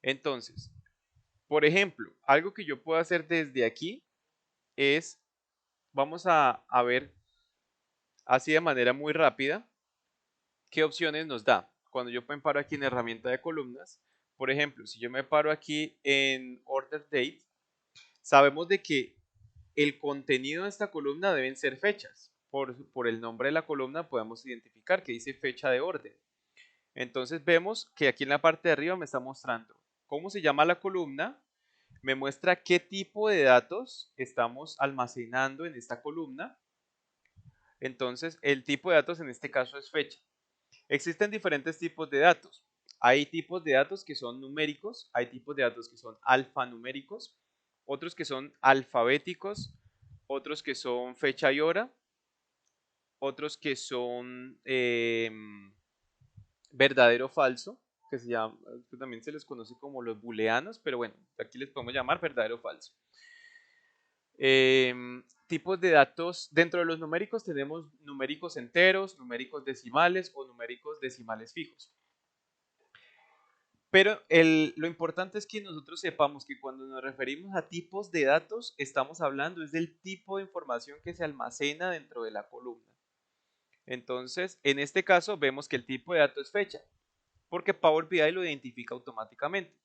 Entonces, por ejemplo, algo que yo puedo hacer desde aquí es, vamos a ver así de manera muy rápida, ¿qué opciones nos da? Cuando yo me paro aquí en herramienta de columnas, por ejemplo, si yo me paro aquí en Order Date, sabemos de que el contenido de esta columna deben ser fechas. Por el nombre de la columna podemos identificar que dice fecha de orden. Entonces vemos que aquí en la parte de arriba me está mostrando cómo se llama la columna, me muestra qué tipo de datos estamos almacenando en esta columna. Entonces el tipo de datos en este caso es fecha. Existen diferentes tipos de datos. Hay tipos de datos que son numéricos, hay tipos de datos que son alfanuméricos, otros que son alfabéticos, otros que son fecha y hora, otros que son verdadero o falso, que también se les conoce como los booleanos, pero bueno, aquí les podemos llamar verdadero o falso. Tipos de datos, dentro de los numéricos tenemos numéricos enteros, numéricos decimales o numéricos decimales fijos. Pero lo importante es que nosotros sepamos que cuando nos referimos a tipos de datos, estamos hablando es del tipo de información que se almacena dentro de la columna. Entonces, en este caso vemos que el tipo de dato es fecha, porque Power BI lo identifica automáticamente.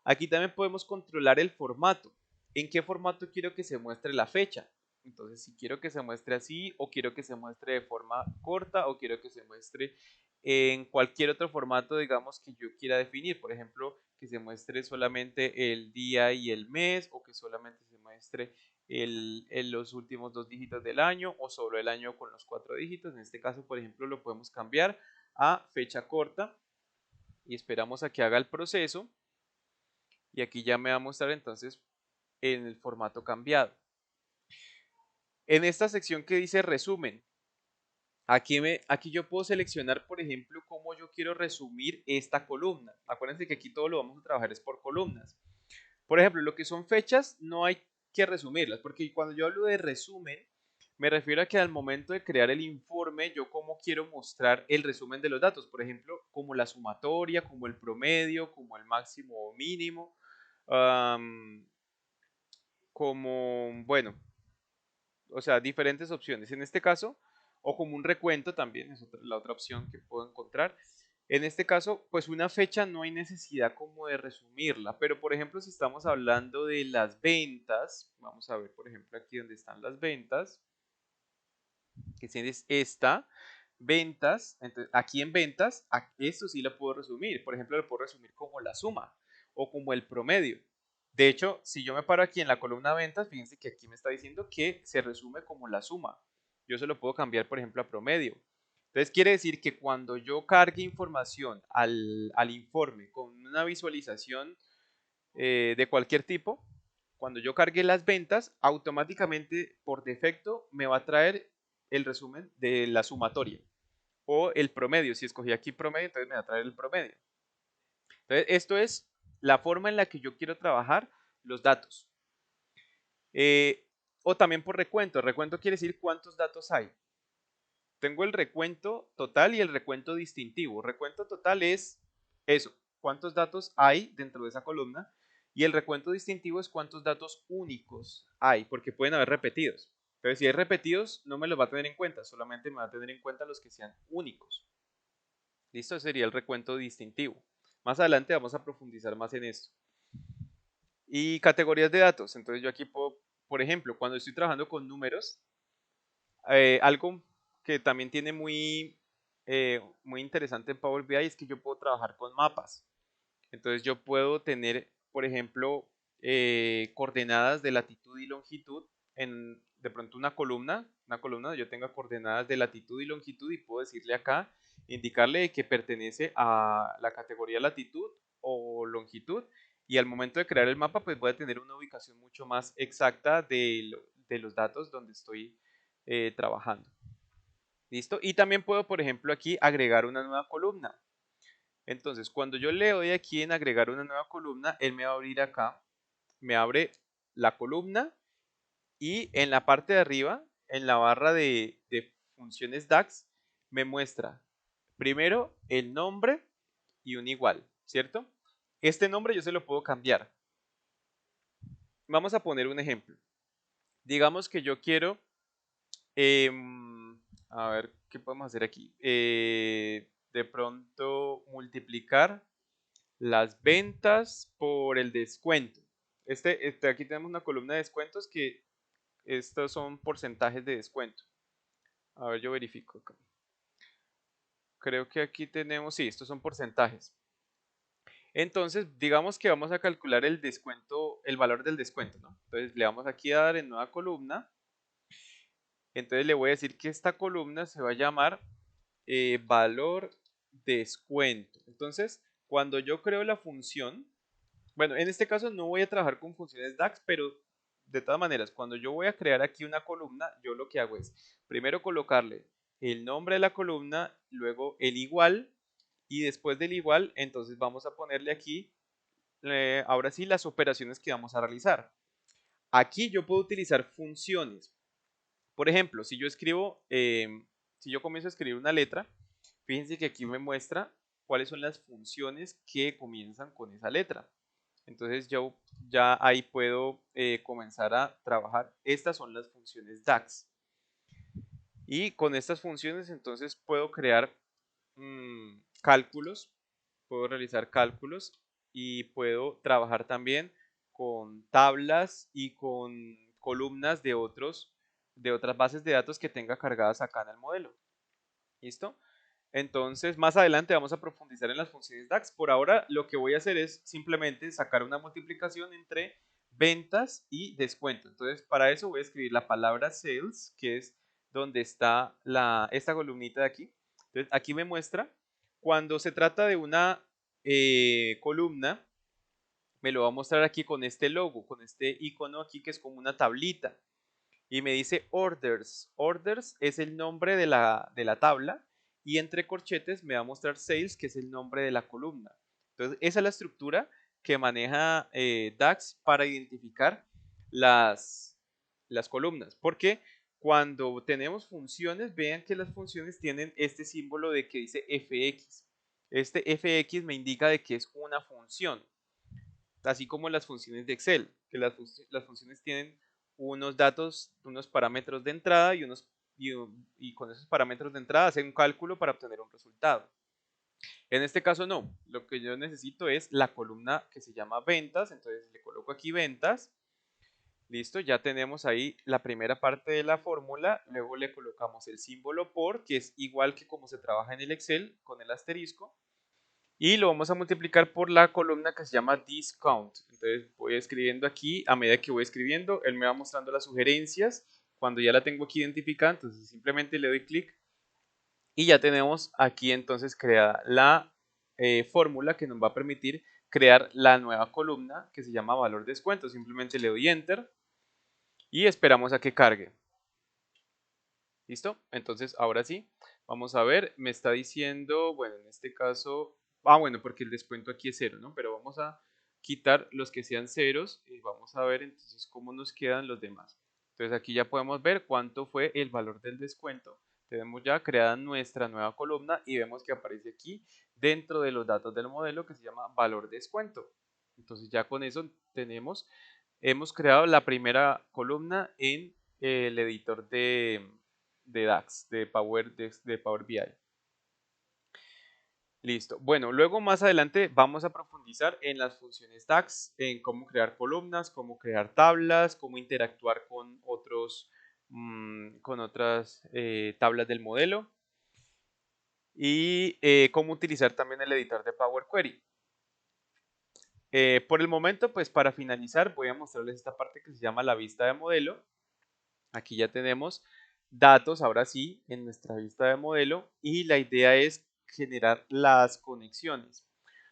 Aquí también podemos controlar el formato. ¿En qué formato quiero que se muestre la fecha? Entonces, si quiero que se muestre así, o quiero que se muestre de forma corta, o quiero que se muestre en cualquier otro formato, digamos, que yo quiera definir. Por ejemplo, que se muestre solamente el día y el mes, o que solamente se muestre los últimos 2 dígitos del año o solo el año con los 4 dígitos. En este caso, por ejemplo, lo podemos cambiar a fecha corta y esperamos a que haga el proceso y aquí ya me va a mostrar entonces en el formato cambiado. En esta sección que dice resumen, aquí yo puedo seleccionar, por ejemplo, cómo yo quiero resumir esta columna. Acuérdense que aquí todo lo vamos a trabajar es por columnas. Por ejemplo, lo que son fechas no hay que resumirlas, porque cuando yo hablo de resumen, me refiero a que al momento de crear el informe, yo cómo quiero mostrar el resumen de los datos. Por ejemplo, como la sumatoria, como el promedio, como el máximo o mínimo, como, bueno, o sea, diferentes opciones. En este caso, o como un recuento también, es la otra opción que puedo encontrar. En este caso, pues una fecha no hay necesidad como de resumirla, pero por ejemplo, si estamos hablando de las ventas, vamos a ver por ejemplo aquí donde están las ventas, que es esta, ventas, entonces aquí en ventas, esto sí lo puedo resumir, por ejemplo, lo puedo resumir como la suma o como el promedio. De hecho, si yo me paro aquí en la columna ventas, fíjense que aquí me está diciendo que se resume como la suma. Yo se lo puedo cambiar, por ejemplo, a promedio. Entonces quiere decir que cuando yo cargue información al informe con una visualización de cualquier tipo, cuando yo cargue las ventas, automáticamente por defecto me va a traer el resumen de la sumatoria o el promedio. Si escogí aquí promedio, entonces me va a traer el promedio. Entonces, esto es la forma en la que yo quiero trabajar los datos. O también por recuento. Recuento quiere decir cuántos datos hay. Tengo el recuento total y el recuento distintivo. Recuento total es eso, cuántos datos hay dentro de esa columna. Y el recuento distintivo es cuántos datos únicos hay, porque pueden haber repetidos. Entonces, si hay repetidos, no me los va a tener en cuenta, solamente me va a tener en cuenta los que sean únicos. ¿Listo? Ese sería el recuento distintivo. Más adelante vamos a profundizar más en esto. Y categorías de datos. Entonces, yo aquí puedo, por ejemplo, cuando estoy trabajando con números, algo que también tiene muy interesante en Power BI es que yo puedo trabajar con mapas. Entonces yo puedo tener, por ejemplo, coordenadas de latitud y longitud en de pronto una columna donde yo tenga coordenadas de latitud y longitud y puedo decirle acá, indicarle que pertenece a la categoría latitud o longitud y al momento de crear el mapa pues voy a tener una ubicación mucho más exacta de los datos donde estoy trabajando. ¿Listo? Y también puedo, por ejemplo, aquí agregar una nueva columna. Entonces, cuando yo le doy aquí en agregar una nueva columna, él me va a abrir acá, me abre la columna y en la parte de arriba, en la barra de funciones DAX, me muestra primero el nombre y un igual, ¿cierto? Este nombre yo se lo puedo cambiar. Vamos a poner un ejemplo. Digamos que yo quiero, a ver, ¿qué podemos hacer aquí? De pronto multiplicar las ventas por el descuento. Aquí tenemos una columna de descuentos que estos son porcentajes de descuento. A ver, yo verifico acá. Creo que aquí tenemos, sí, estos son porcentajes. Entonces, digamos que vamos a calcular el descuento, el valor del descuento, ¿no? Entonces le vamos aquí a dar en nueva columna. Entonces le voy a decir que esta columna se va a llamar valor descuento. Entonces, cuando yo creo la función, bueno, en este caso no voy a trabajar con funciones DAX, pero de todas maneras, cuando yo voy a crear aquí una columna, yo lo que hago es primero colocarle el nombre de la columna, luego el igual, y después del igual, entonces vamos a ponerle aquí, ahora sí, las operaciones que vamos a realizar. Aquí yo puedo utilizar funciones. Por ejemplo, si yo comienzo a escribir una letra, fíjense que aquí me muestra cuáles son las funciones que comienzan con esa letra. Entonces yo ya ahí puedo comenzar a trabajar. Estas son las funciones DAX. Y con estas funciones entonces puedo crear cálculos, puedo realizar cálculos y puedo trabajar también con tablas y con columnas de otras bases de datos que tenga cargadas acá en el modelo. ¿Listo? Entonces, más adelante vamos a profundizar en las funciones DAX. Por ahora, lo que voy a hacer es simplemente sacar una multiplicación entre ventas y descuento. Entonces, para eso voy a escribir la palabra sales, que es donde está esta columnita de aquí. Entonces, aquí me muestra, cuando se trata de una columna, me lo va a mostrar aquí con este logo, con este icono aquí que es como una tablita. Y me dice orders. Orders es el nombre de la tabla y entre corchetes me va a mostrar sales, que es el nombre de la columna. Entonces, esa es la estructura que maneja DAX para identificar las columnas. Porque cuando tenemos funciones, vean que las funciones tienen este símbolo de que dice fx. Este fx me indica de que es una función, así como las funciones de Excel, que las funciones tienen unos datos, unos parámetros de entrada y con esos parámetros de entrada hacen un cálculo para obtener un resultado. En este caso no, lo que yo necesito es la columna que se llama ventas, entonces le coloco aquí ventas. Listo, ya tenemos ahí la primera parte de la fórmula, luego le colocamos el símbolo por, que es igual que como se trabaja en el Excel con el asterisco, y lo vamos a multiplicar por la columna que se llama discount. Entonces voy escribiendo aquí, a medida que voy escribiendo, él me va mostrando las sugerencias. Cuando ya la tengo aquí identificada, entonces simplemente le doy clic y ya tenemos aquí entonces creada la fórmula que nos va a permitir crear la nueva columna que se llama valor descuento. Simplemente le doy enter y esperamos a que cargue. ¿Listo? Entonces, ahora sí, vamos a ver, me está diciendo, bueno, en este caso, bueno, porque el descuento aquí es 0, ¿no? Pero vamos a quitar los que sean ceros y vamos a ver entonces cómo nos quedan los demás. Entonces, aquí ya podemos ver cuánto fue el valor del descuento. Tenemos ya creada nuestra nueva columna y vemos que aparece aquí dentro de los datos del modelo que se llama valor descuento. Entonces, ya con eso hemos creado la primera columna en el editor de DAX, de Power BI. Listo. Bueno, luego más adelante vamos a profundizar en las funciones DAX, en cómo crear columnas, cómo crear tablas, cómo interactuar con con otras tablas del modelo y cómo utilizar también el editor de Power Query. Por el momento, pues para finalizar, voy a mostrarles esta parte que se llama la vista de modelo. Aquí ya tenemos datos, ahora sí, en nuestra vista de modelo y la idea es generar las conexiones.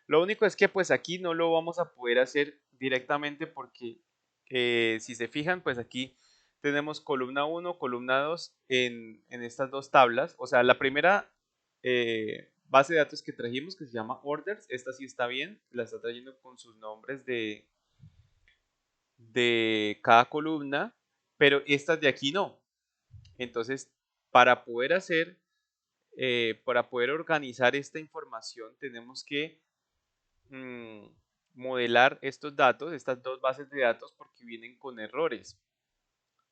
Lo único es que pues aquí no lo vamos a poder hacer directamente porque si se fijan, pues aquí tenemos columna 1, columna 2 en estas dos tablas. O sea, la primera base de datos que trajimos, que se llama orders, esta sí está bien, la está trayendo con sus nombres de cada columna, pero estas de aquí no. Entonces, para poder para poder organizar esta información, tenemos que mm, modelar estos datos, estas dos bases de datos, porque vienen con errores.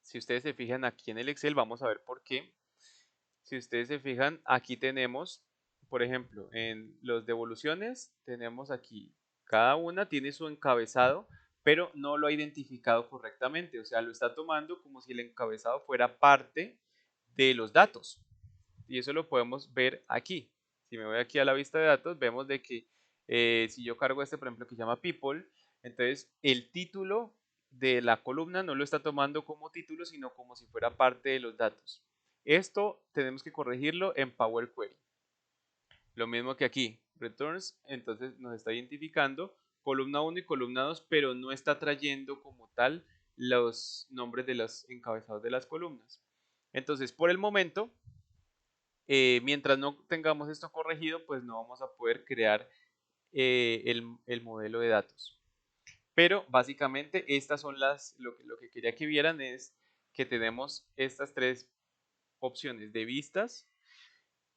Si ustedes se fijan aquí en el Excel, vamos a ver por qué. Si ustedes se fijan, aquí tenemos, por ejemplo, en los devoluciones, tenemos aquí, cada una tiene su encabezado, pero no lo ha identificado correctamente. O sea, lo está tomando como si el encabezado fuera parte de los datos. Y eso lo podemos ver aquí. Si me voy aquí a la vista de datos, vemos de que si yo cargo este, por ejemplo, que se llama People, entonces el título de la columna no lo está tomando como título, sino como si fuera parte de los datos. Esto tenemos que corregirlo en Power Query. Lo mismo que aquí, returns, entonces nos está identificando columna 1 y columna 2, pero no está trayendo como tal los nombres de los encabezados de las columnas. Entonces, por el momento, mientras no tengamos esto corregido, pues no vamos a poder crear el modelo de datos. Pero básicamente estas son lo que quería que vieran es que tenemos estas tres opciones de vistas.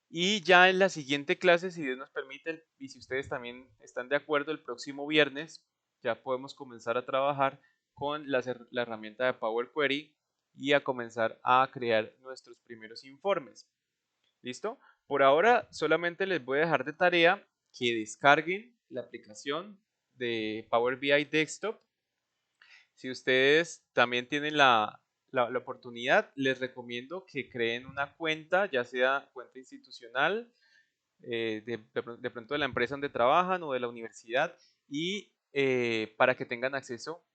Y ya en la siguiente clase, si Dios nos permite, y si ustedes también están de acuerdo, el próximo viernes ya podemos comenzar a trabajar con la herramienta de Power Query y a comenzar a crear nuestros primeros informes. ¿Listo? Por ahora solamente les voy a dejar de tarea que descarguen la aplicación de Power BI Desktop. Si ustedes también tienen la oportunidad, les recomiendo que creen una cuenta, ya sea cuenta institucional, de pronto de la empresa donde trabajan o de la universidad, y para que tengan acceso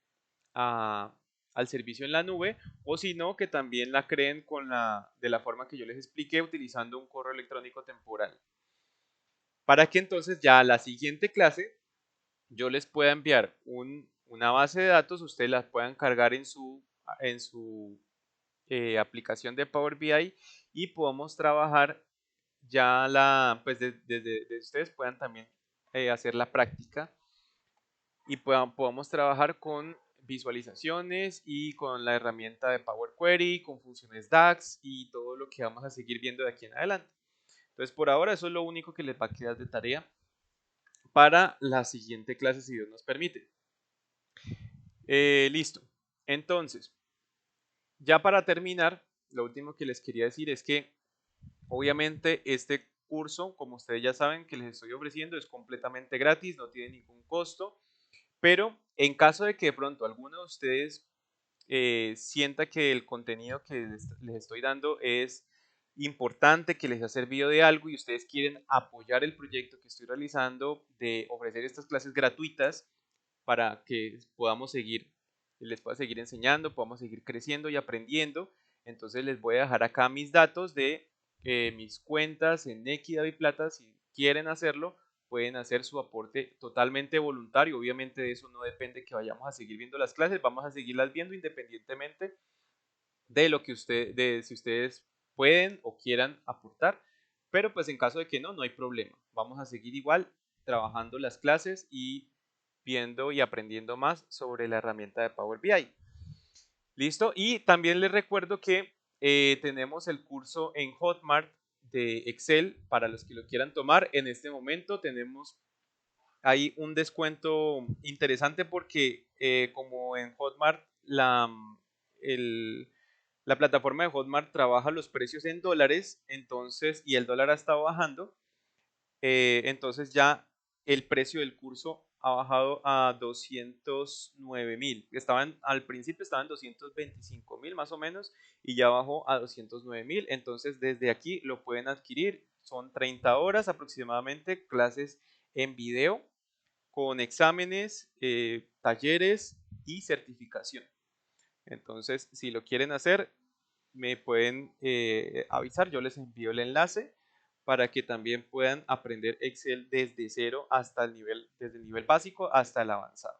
al servicio en la nube, o si no, que también la creen de la forma que yo les expliqué, utilizando un correo electrónico temporal. Para que entonces ya a la siguiente clase yo les pueda enviar una base de datos, ustedes las puedan cargar en su aplicación de Power BI y podamos trabajar ya pues desde ustedes puedan también hacer la práctica y podamos trabajar con visualizaciones y con la herramienta de Power Query, con funciones DAX y todo lo que vamos a seguir viendo de aquí en adelante. Entonces, por ahora eso es lo único que les va a quedar de tarea para la siguiente clase, si Dios nos permite. Listo. Entonces, ya para terminar, lo último que les quería decir es que obviamente este curso, como ustedes ya saben que les estoy ofreciendo, es completamente gratis, no tiene ningún costo, pero en caso de que de pronto alguno de ustedes sienta que el contenido que les estoy dando es importante, que les ha servido de algo y ustedes quieren apoyar el proyecto que estoy realizando de ofrecer estas clases gratuitas para que podamos seguir, les pueda seguir enseñando, podamos seguir creciendo y aprendiendo. Entonces les voy a dejar acá mis datos de mis cuentas en Equidad y Plata. Si quieren hacerlo, pueden hacer su aporte totalmente voluntario. Obviamente de eso no depende que vayamos a seguir viendo las clases, vamos a seguirlas viendo independientemente de lo que de si ustedes pueden o quieran aportar. Pero pues en caso de que no, no hay problema. Vamos a seguir igual trabajando las clases y viendo y aprendiendo más sobre la herramienta de Power BI. ¿Listo? Y también les recuerdo que tenemos el curso en Hotmart de Excel para los que lo quieran tomar. En este momento tenemos ahí un descuento interesante porque como en Hotmart la plataforma de Hotmart trabaja los precios en dólares, entonces, y el dólar ha estado bajando, entonces ya el precio del curso ha bajado a 209.000. Al principio estaban 225.000 más o menos y ya bajó a 209.000. Entonces desde aquí lo pueden adquirir. Son 30 horas aproximadamente, clases en video con exámenes, talleres y certificación. Entonces si lo quieren hacer, me pueden avisar, yo les envío el enlace para que también puedan aprender Excel desde cero desde el nivel básico hasta el avanzado.